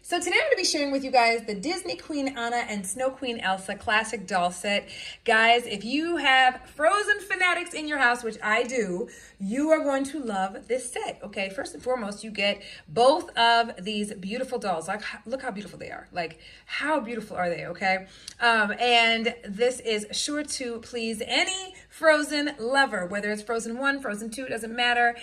So today I'm going to be sharing with you guys the Disney Queen Anna and Snow Queen Elsa classic doll set. Guys, if you have Frozen fanatics in your house, which I do, you are going to love this set. Okay, first and foremost, you get both of these beautiful dolls. Like, look how beautiful they are. Like, how beautiful are they, okay? And this is sure to please any Frozen lover, whether it's Frozen 1, Frozen 2, it doesn't matter.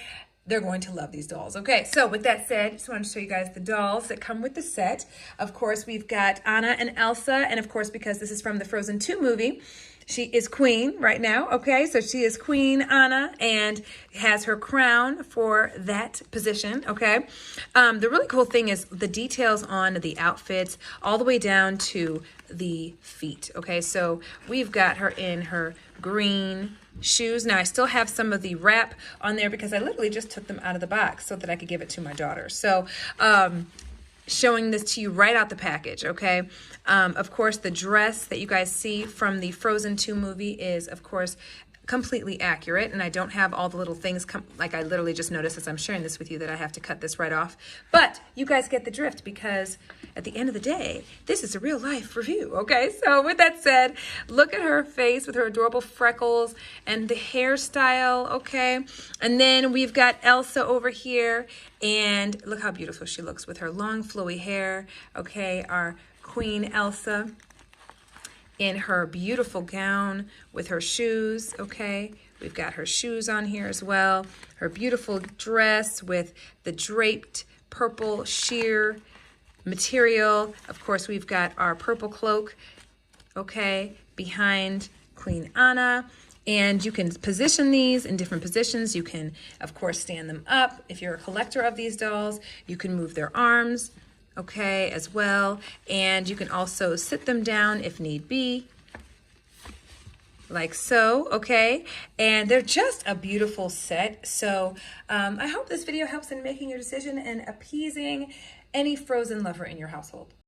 They're going to love these dolls. Okay, so with that said, just wanted to show you guys the dolls that come with the set. Of course, we've got Anna and Elsa, and of course, because this is from the Frozen 2 movie, she is queen right now, okay? So she is Queen Anna and has her crown for that position, okay? The really cool thing is the details on the outfits all the way down to the feet, okay? So we've got her in her green shoes. Now I still have some of the wrap on there because I literally just took them out of the box so that I could give it to my daughter. So showing this to you right out the package, okay? Of course, the dress that you guys see from the Frozen 2 movie is, of course, completely accurate, and I don't have all the little things like I literally just noticed as I'm sharing this with you that I have to cut this right off. But you guys get the drift because at the end of the day, this is a real life review, okay? So with that said, look at her face with her adorable freckles and the hairstyle, okay? And then we've got Elsa over here, and look how beautiful she looks with her long flowy hair, okay? Our Queen Elsa in her beautiful gown with her shoes, okay? We've got her shoes on here as well. Her beautiful dress with the draped purple sheer material. Of course, we've got our purple cloak, okay, behind Queen Anna. And you can position these in different positions. You can, of course, stand them up. If you're a collector of these dolls, you can move their arms, okay, as well. And you can also sit them down if need be, like so, okay? And they're just a beautiful set. So I hope this video helps in making your decision and appeasing any Frozen lover in your household.